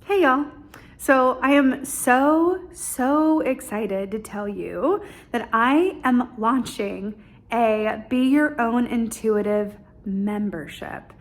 Hey y'all. So I am so excited to tell you that I am launching a Be Your Own Intuitive membership.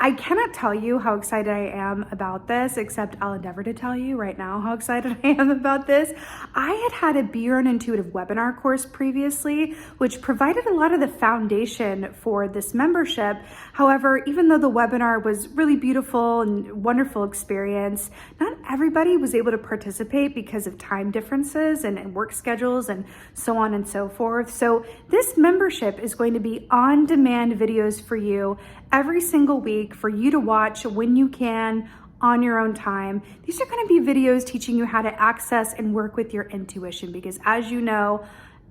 I cannot tell you how excited I am about this, except I'll endeavor to tell you right now how excited I am about this. I had a Be Your Own Intuitive webinar course previously, which provided a lot of the foundation for this membership. However, even though the webinar was really beautiful and wonderful experience, not everybody was able to participate because of time differences and work schedules and so on and so forth. So this membership is going to be on-demand videos for you every single week for you to watch when you can on your own time. These are going to be videos teaching you how to access and work with your intuition, because as you know,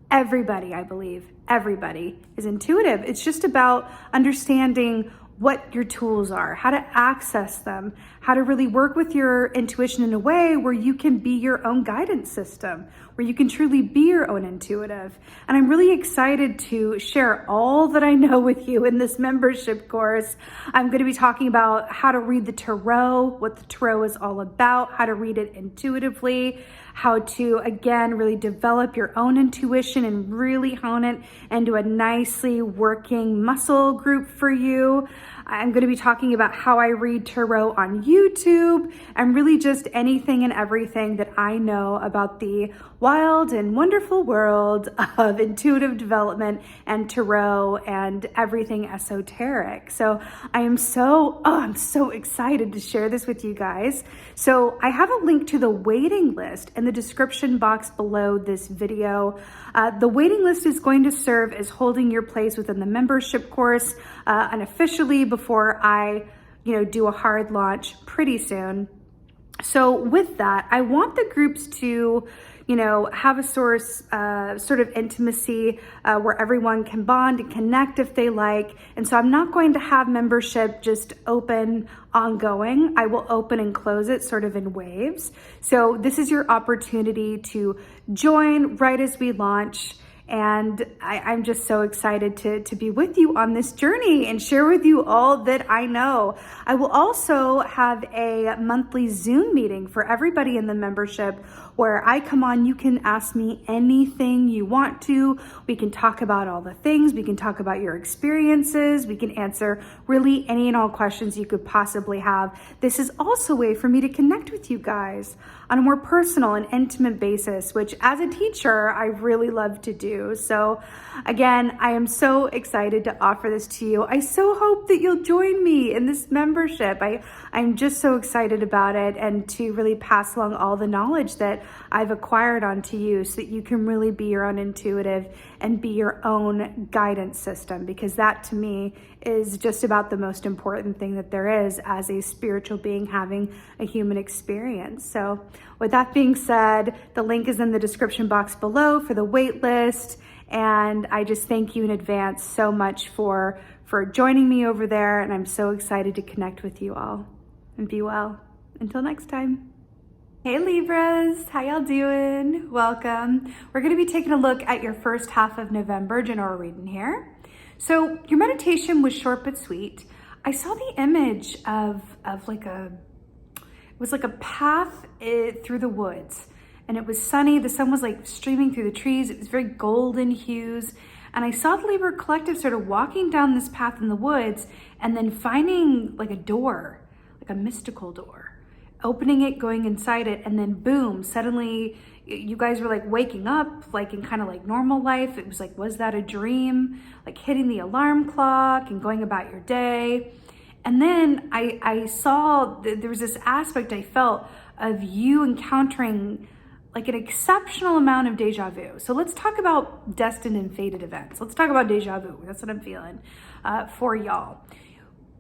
everybody, I believe, everybody is intuitive. It's just about understanding what your tools are, how to access them, how to really work with your intuition in a way where you can be your own guidance system, where you can truly be your own intuitive. And I'm really excited to share all that I know with you in this membership course. I'm going to be talking about how to read the tarot, what the tarot is all about, how to read it intuitively, how to, again, really develop your own intuition and really hone it into a nicely working muscle group for you. I'm going to be talking about how I read tarot on YouTube and really just anything and everything that I know about the wild and wonderful world of intuitive development and tarot and everything esoteric. So I'm so excited to share this with you guys. So I have a link to the waiting list in the description box below this video. The waiting list is going to serve as holding your place within the membership course unofficially before I, do a hard launch pretty soon. So with that, I want the groups to, have a sort of intimacy where everyone can bond and connect if they like. And so I'm not going to have membership just open ongoing. I will open and close it sort of in waves. So this is your opportunity to join right as we launch. And I'm just so excited to be with you on this journey and share with you all that I know. I will also have a monthly Zoom meeting for everybody in the membership where I come on. You can ask me anything you want to. We can talk about all the things. We can talk about your experiences. We can answer really any and all questions you could possibly have. This is also a way for me to connect with you guys on a more personal and intimate basis, which as a teacher, I really love to do. So again, I am so excited to offer this to you. I so hope that you'll join me in this membership. I'm just so excited about it, and to really pass along all the knowledge that I've acquired onto you so that you can really be your own intuitive and be your own guidance system, because that to me is just about the most important thing that there is as a spiritual being having a human experience. So with that being said, the link is in the description box below for the wait list. And I just thank you in advance so much for joining me over there. And I'm so excited to connect with you all. And be well. Until next time. Hey Libras, how y'all doing? Welcome. We're going to be taking a look at your first half of November general reading here. So your meditation was short but sweet. I saw the image of like it was like a path through the woods, and it was sunny. The sun was like streaming through the trees. It was very golden hues. And I saw the Libra Collective sort of walking down this path in the woods and then finding like a door, like a mystical door, opening it, going inside it, and then boom, suddenly you guys were like waking up like in kind of like normal life. It was like, was that a dream? Like hitting the alarm clock and going about your day. And then I saw there was this aspect I felt of you encountering like an exceptional amount of deja vu. So let's talk about destined and fated events. Let's talk about deja vu. That's what I'm feeling for y'all.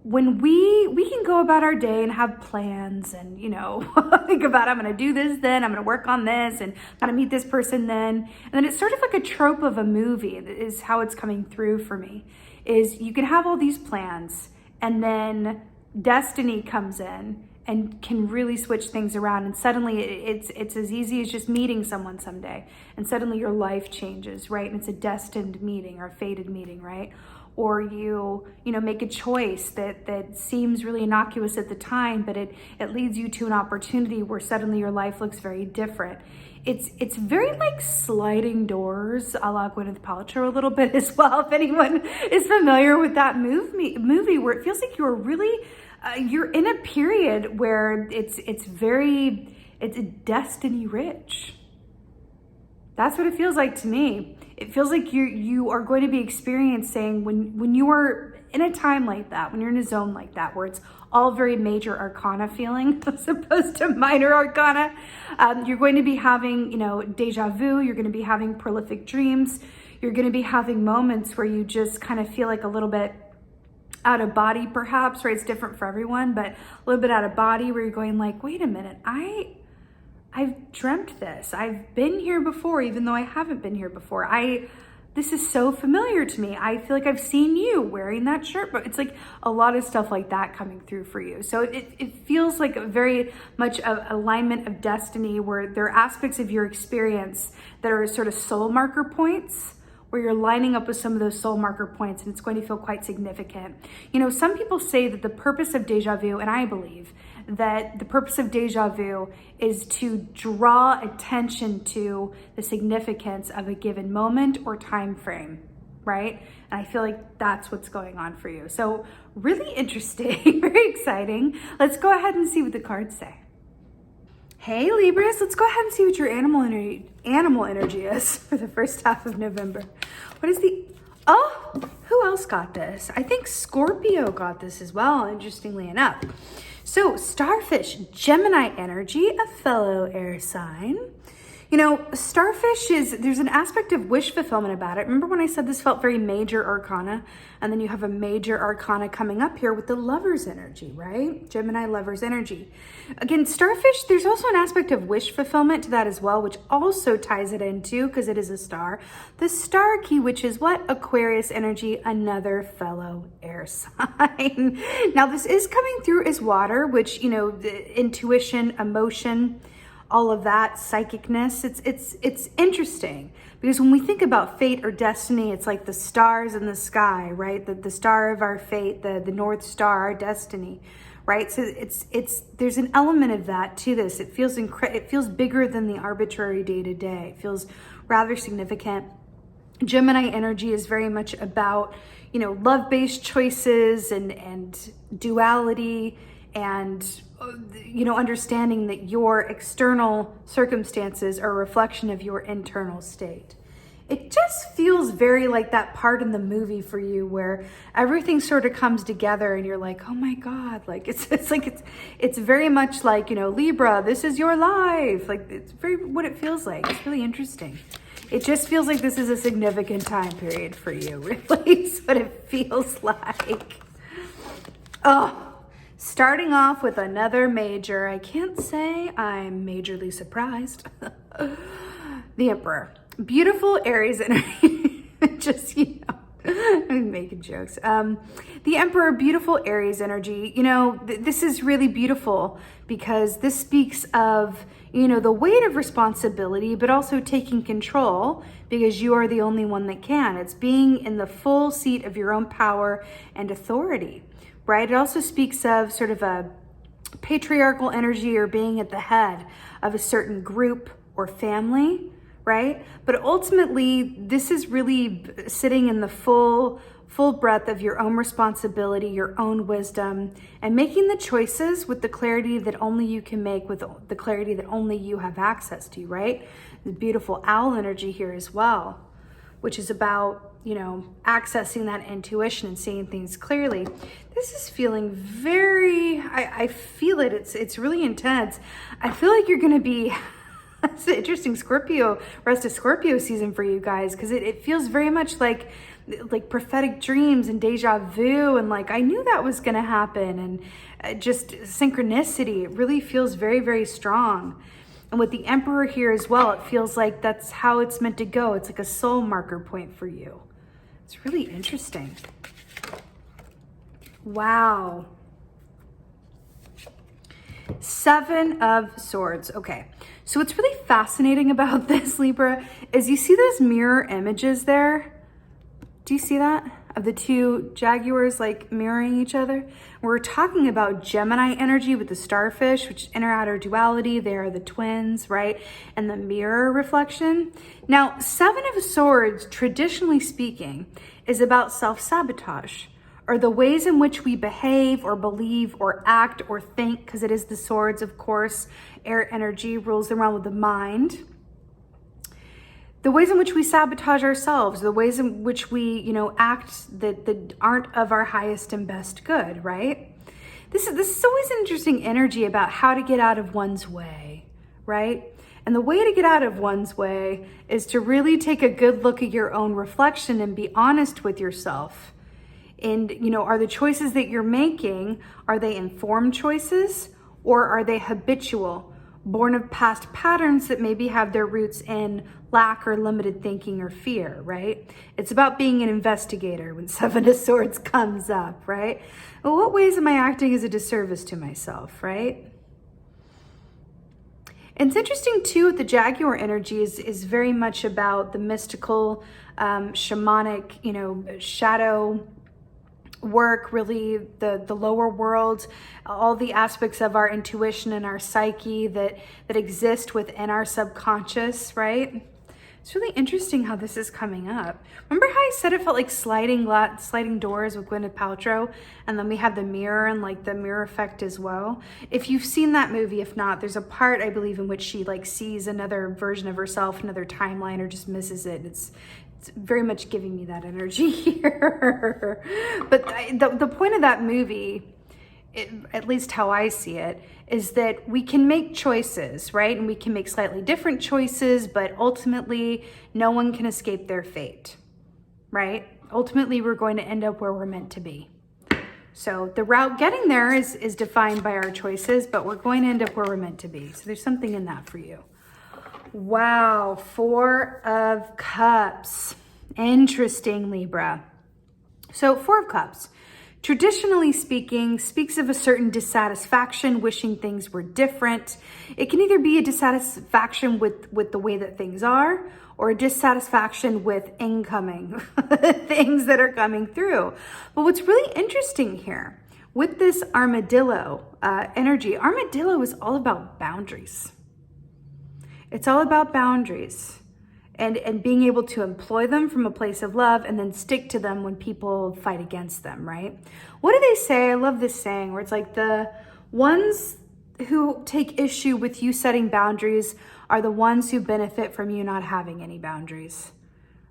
When we can go about our day and have plans and, think about, I'm going to do this then, I'm going to work on this, and I'm going to meet this person then. And then it's sort of like a trope of a movie is how it's coming through for me, is you can have all these plans and then destiny comes in and can really switch things around. And suddenly it's as easy as just meeting someone someday. And suddenly your life changes, right? And it's a destined meeting or a fated meeting, right? Or you make a choice that seems really innocuous at the time, but it leads you to an opportunity where suddenly your life looks very different. It's very like sliding doors, a la Gwyneth Paltrow a little bit as well. If anyone is familiar with that movie where it feels like you're really, you're in a period where it's destiny rich. That's what it feels like to me. It feels like you are going to be experiencing when you are in a time like that, when you're in a zone like that, where it's all very major arcana feeling as opposed to minor arcana. You're going to be having, deja vu. You're going to be having prolific dreams. You're going to be having moments where you just kind of feel like a little bit out of body, perhaps, right? It's different for everyone, but a little bit out of body where you're going like, wait a minute, I've dreamt this. I've been here before, even though I haven't been here before. This is so familiar to me. I feel like I've seen you wearing that shirt, but it's like a lot of stuff like that coming through for you. So it feels like a very much of alignment of destiny, where there are aspects of your experience that are sort of soul marker points, where you're lining up with some of those soul marker points, and it's going to feel quite significant. Some people say that the purpose of deja vu, and I believe that the purpose of deja vu is to draw attention to the significance of a given moment or time frame, right? And I feel like that's what's going on for you. So really interesting, very exciting. Let's go ahead and see what the cards say. Hey Libras, let's go ahead and see what your animal energy is for the first half of November. What is who else got this? I think Scorpio got this as well, interestingly enough. So Starfish, Gemini energy, a fellow air sign. Starfish there's an aspect of wish fulfillment about it. Remember when I said this felt very major arcana? And then you have a major arcana coming up here with the Lover's energy, right? Gemini Lover's energy. Again, Starfish, there's also an aspect of wish fulfillment to that as well, which also ties it into, because it is a star, the star key, which is what? Aquarius energy, another fellow air sign. Now this is coming through as water, which, the intuition, emotion, all of that psychicness. It's interesting because when we think about fate or destiny, it's like the stars in the sky, right? The star of our fate, the North Star, our destiny, right? So there's an element of that to this. It feels bigger than the arbitrary day to day. It feels rather significant. Gemini energy is very much about, love-based choices and duality, and understanding that your external circumstances are a reflection of your internal state. It just feels very like that part in the movie for you where everything sort of comes together and you're like, oh my God, like it's very much like, Libra, this is your life. Like it's very what it feels like. It's really interesting. It just feels like this is a significant time period for you, really, is what it feels like. Oh. Starting off with another major, I can't say I'm majorly surprised. The Emperor, beautiful Aries energy, just, I'm making jokes. The Emperor, beautiful Aries energy, this is really beautiful because this speaks of, the weight of responsibility, but also taking control because you are the only one that can. It's being in the full seat of your own power and authority. Right? It also speaks of sort of a patriarchal energy or being at the head of a certain group or family, right? But ultimately, this is really sitting in the full breadth of your own responsibility, your own wisdom, and making the choices with the clarity that only you can make, with the clarity that only you have access to, right? The beautiful owl energy here as well, which is about, accessing that intuition and seeing things clearly. This is feeling very, I feel it. It's really intense. I feel like you're going to be, it's an interesting rest of Scorpio season for you guys, because it feels very much like prophetic dreams and deja vu. And like, I knew that was going to happen, and just synchronicity. It really feels very, very strong. And with the Emperor here as well, it feels like that's how it's meant to go. It's like a soul marker point for you. It's really interesting. Wow. Seven of Swords. Okay, so what's really fascinating about this, Libra, is you see those mirror images there? Do you see that? Of the two jaguars like mirroring each other? We're talking about Gemini energy with the starfish, which is inner outer duality. They are the twins, right? And the mirror reflection. Now, Seven of Swords, traditionally speaking, is about self-sabotage, or the ways in which we behave or believe or act or think, because it is the swords, of course. Air energy rules the realm of the mind. The ways in which we sabotage ourselves, the ways in which we, act that aren't of our highest and best good, right? This is always an interesting energy about how to get out of one's way, right? And the way to get out of one's way is to really take a good look at your own reflection and be honest with yourself. And, are the choices that you're making, are they informed choices, or are they habitual, born of past patterns that maybe have their roots in lack or limited thinking or fear, right? It's about being an investigator when Seven of Swords comes up, right? Well, what ways am I acting as a disservice to myself, right? And it's interesting too, the Jaguar energy is very much about the mystical, shamanic, shadow work, really the lower world, all the aspects of our intuition and our psyche that exist within our subconscious, right? It's really interesting how this is coming up. Remember how I said it felt like sliding doors with Gwyneth Paltrow, and then we have the mirror and like the mirror effect as well. If you've seen that movie, if not, there's a part I believe in which she like sees another version of herself, another timeline, or just misses it. It's very much giving me that energy here. But the point of that movie, at least how I see it, is that we can make choices, right? And we can make slightly different choices, but ultimately no one can escape their fate, right? Ultimately, we're going to end up where we're meant to be. So the route getting there is defined by our choices, but we're going to end up where we're meant to be. So there's something in that for you. Wow, Four of Cups. Interesting, Libra. So Four of Cups, traditionally speaking, speaks of a certain dissatisfaction, wishing things were different. It can either be a dissatisfaction with the way that things are, or a dissatisfaction with incoming things that are coming through. But what's really interesting here, with this armadillo energy, armadillo is all about boundaries. It's all about boundaries and being able to employ them from a place of love and then stick to them when people fight against them, right? What do they say? I love this saying where it's like the ones who take issue with you setting boundaries are the ones who benefit from you not having any boundaries,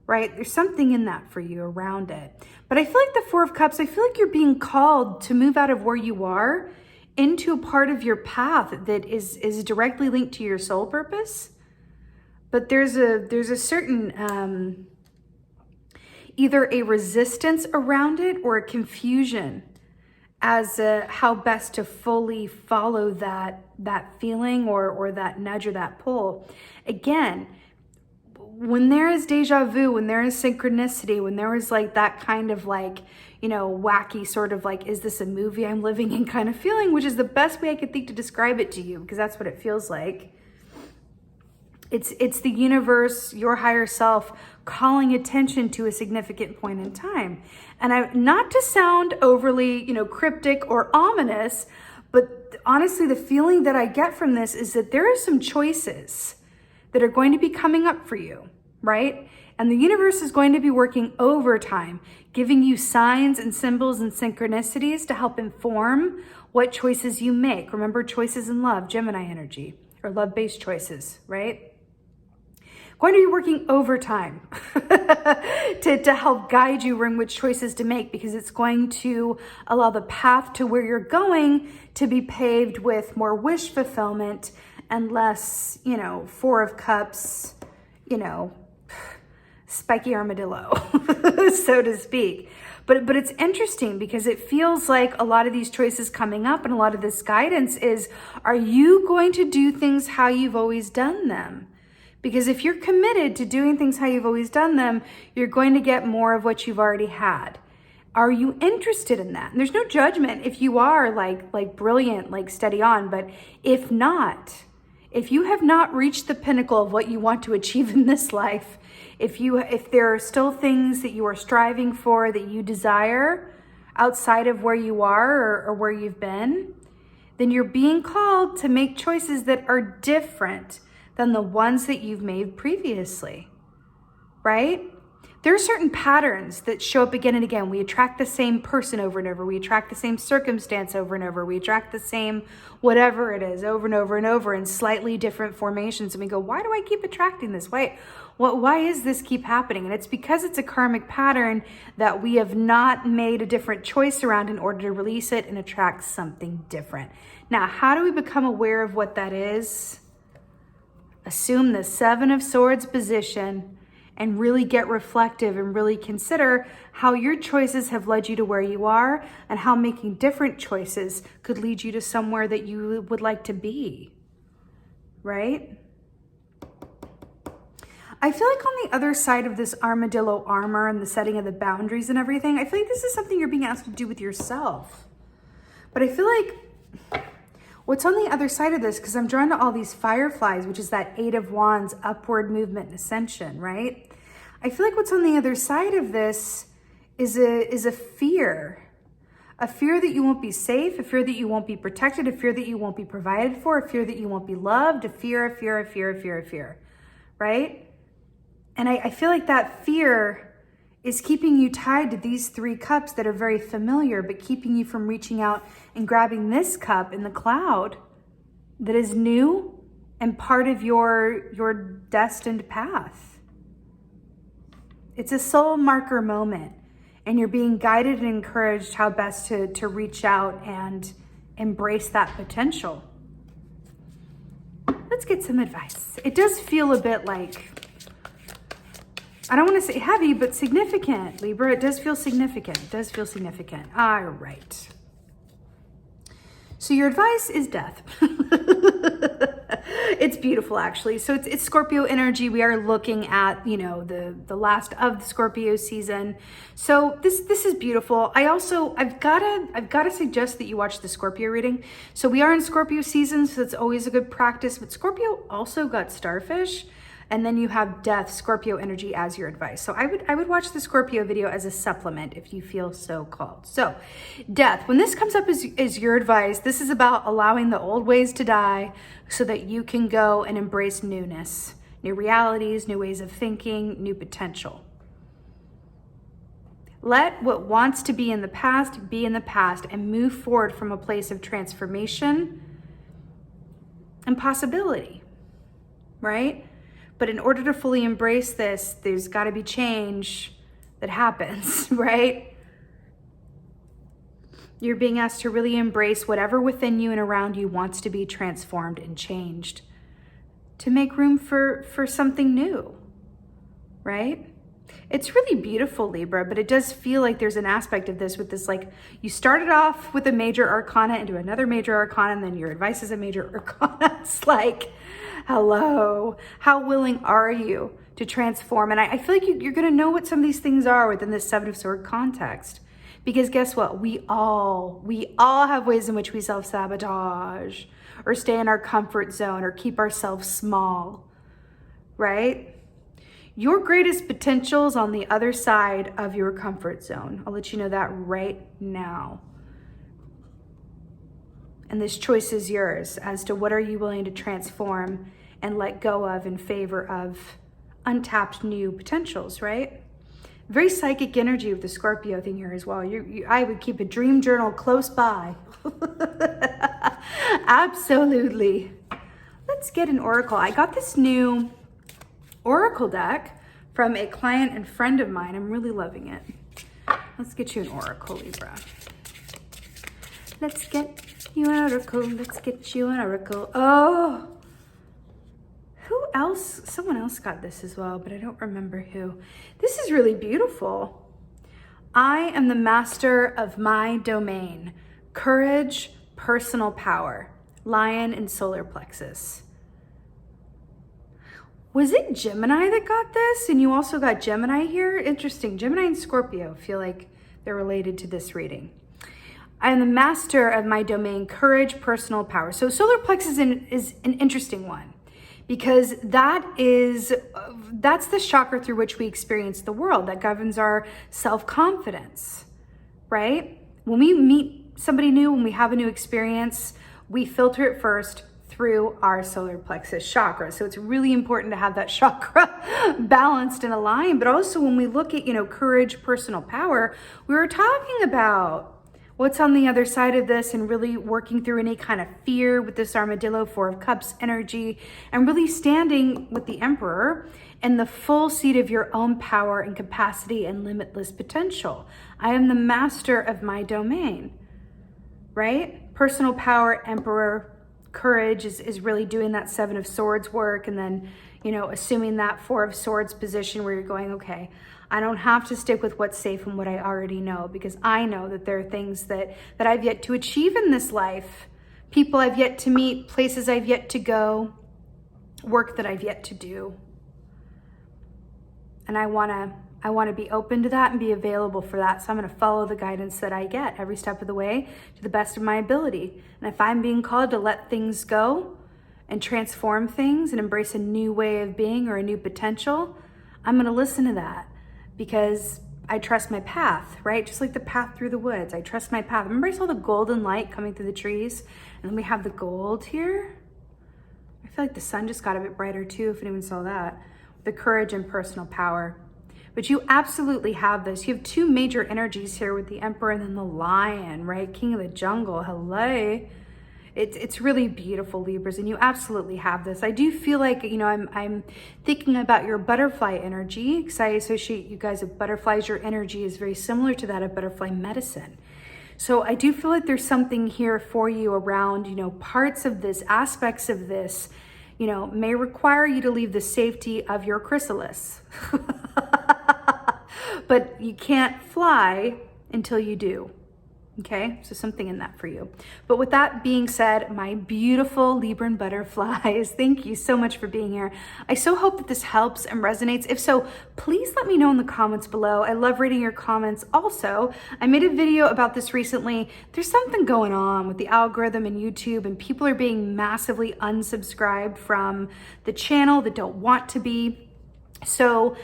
right? There's something in that for you around it. But I feel like the Four of Cups, I feel like you're being called to move out of where you are into a part of your path that is directly linked to your soul purpose. But there's a certain either a resistance around it or a confusion as how best to fully follow that feeling or that nudge or that pull. Again, when there is deja vu, when there is synchronicity, when there is like that kind of like, wacky sort of like, is this a movie I'm living in kind of feeling, which is the best way I could think to describe it to you, because that's what it feels like. It's the universe, your higher self, calling attention to a significant point in time. And not to sound overly, cryptic or ominous, but honestly, the feeling that I get from this is that there are some choices that are going to be coming up for you, right? And the universe is going to be working overtime, giving you signs and symbols and synchronicities to help inform what choices you make. Remember, choices in love, Gemini energy, or love-based choices, right? Going to be working overtime to help guide you in which choices to make, because it's going to allow the path to where you're going to be paved with more wish fulfillment and less, Four of Cups, spiky armadillo, so to speak. But it's interesting because it feels like a lot of these choices coming up and a lot of this guidance is, are you going to do things how you've always done them? Because if you're committed to doing things how you've always done them, you're going to get more of what you've already had. Are you interested in that? And there's no judgment if you are like brilliant, like steady on, but if not, if you have not reached the pinnacle of what you want to achieve in this life, if there are still things that you are striving for, that you desire outside of where you are or where you've been, then you're being called to make choices that are different than the ones that you've made previously, right? There are certain patterns that show up again and again. We attract the same person over and over. We attract the same circumstance over and over. We attract the same whatever it is over and over and over in slightly different formations. And we go, why do I keep attracting this? Why is this keep happening? And it's because it's a karmic pattern that we have not made a different choice around in order to release it and attract something different. Now, how do we become aware of what that is? Assume the Seven of Swords position and really get reflective and really consider how your choices have led you to where you are and how making different choices could lead you to somewhere that you would like to be, right? I feel like on the other side of this armadillo armor and the setting of the boundaries and everything, I feel like this is something you're being asked to do with yourself. But I feel like what's on the other side of this, because I'm drawn to all these fireflies, which is that Eight of Wands, upward movement and ascension, right? I feel like what's on the other side of this is a fear. A fear that you won't be safe, a fear that you won't be protected, a fear that you won't be provided for, a fear that you won't be loved, a fear, right? And I feel like that fear is keeping you tied to these three cups that are very familiar, but keeping you from reaching out and grabbing this cup in the cloud that is new and part of your destined path. It's a soul marker moment, and you're being guided and encouraged how best to reach out and embrace that potential. Let's get some advice. It does feel a bit like, I don't want to say heavy, but significant, Libra. It does feel significant. It does feel significant. All right. So your advice is death. It's beautiful, actually. So it's Scorpio energy. We are looking at, the last of the Scorpio season. So this is beautiful. I've gotta suggest that you watch the Scorpio reading. So we are in Scorpio season, so it's always a good practice. But Scorpio also got Starfish. And then you have death, Scorpio energy as your advice. So I would watch the Scorpio video as a supplement if you feel so called. So death, when this comes up as your advice, this is about allowing the old ways to die so that you can go and embrace newness, new realities, new ways of thinking, new potential. Let what wants to be in the past and move forward from a place of transformation and possibility, right? But in order to fully embrace this, there's got to be change that happens, right? You're being asked to really embrace whatever within you and around you wants to be transformed and changed to make room for something new, right? It's really beautiful, Libra, but it does feel like there's an aspect of this with this, like you started off with a major arcana into another major arcana, and then your advice is a major arcana. It's like, hello, how willing are you to transform? And I feel like you're going to know what some of these things are within this Seven of Swords context. Because guess what? We all have ways in which we self-sabotage or stay in our comfort zone or keep ourselves small, right? Your greatest potential is on the other side of your comfort zone. I'll let you know that right now. And this choice is yours as to what are you willing to transform and let go of in favor of untapped new potentials, right? Very psychic energy with the Scorpio thing here as well. I would keep a dream journal close by. Absolutely. Let's get an oracle. I got this new oracle deck from a client and friend of mine. I'm really loving it. Let's get you an oracle, Libra. Let's get you an oracle. Let's get you an oracle. Oh, who else? Someone else got this as well, but I don't remember who. This is really beautiful. I am the master of my domain. Courage, personal power. Lion and solar plexus. Was it Gemini that got this? And you also got Gemini here? Interesting. Gemini and Scorpio feel like They're related to this reading. I am the master of my domain, courage, personal power. So solar plexus is an interesting one because that's the chakra through which we experience the world, that governs our self-confidence, right? When we meet somebody new, when we have a new experience, we filter it first through our solar plexus chakra. So it's really important to have that chakra balanced and aligned. But also when we look at, courage, personal power, we were talking about what's on the other side of this and really working through any kind of fear with this armadillo, Four of Cups energy, and really standing with the Emperor in the full seat of your own power and capacity and limitless potential. I am the master of my domain, right? Personal power, Emperor, courage is really doing that Seven of Swords work, and then, assuming that Four of Swords position where you're going, okay, I don't have to stick with what's safe and what I already know, because I know that there are things that I've yet to achieve in this life, people I've yet to meet, places I've yet to go, work that I've yet to do. And I want to be open to that and be available for that. So I'm going to follow the guidance that I get every step of the way to the best of my ability. And if I'm being called to let things go and transform things and embrace a new way of being or a new potential, I'm going to listen to that because I trust my path, right? Just like the path through the woods. I trust my path. Remember I saw the golden light coming through the trees, and then we have the gold here. I feel like the sun just got a bit brighter too, if anyone saw that. The courage and personal power. But you absolutely have this. You have two major energies here with the Emperor and then the Lion, right? King of the jungle. Hello. It's really beautiful, Libras, and you absolutely have this. I do feel like, I'm thinking about your butterfly energy because I associate you guys with butterflies. Your energy is very similar to that of butterfly medicine. So I do feel like there's something here for you around, parts of this, aspects of this, may require you to leave the safety of your chrysalis. But you can't fly until you do. Okay, so something in that for you. But with that being said, my beautiful Libran butterflies, thank you so much for being here. I so hope that this helps and resonates. If so, please let me know in the comments below. I love reading your comments. Also, I made a video about this recently. There's something going on with the algorithm and YouTube, and people are being massively unsubscribed from the channel that don't want to be. So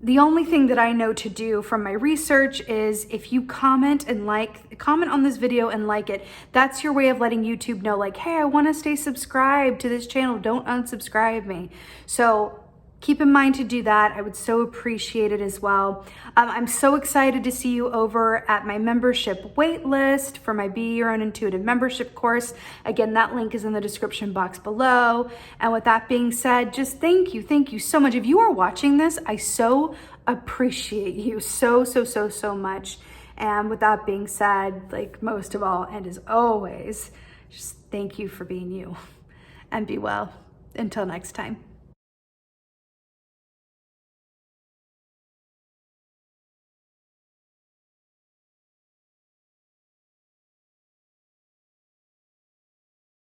the only thing that I know to do from my research is if you comment on this video and like it, that's your way of letting YouTube know, like, hey, I want to stay subscribed to this channel. Don't unsubscribe me. So keep in mind to do that. I would so appreciate it as well. I'm so excited to see you over at my membership wait list for my Be Your Own Intuitive membership course. Again, that link is in the description box below. And with that being said, just thank you so much. If you are watching this, I so appreciate you so much. And with that being said, like most of all, and as always, just thank you for being you, and be well. Until next time.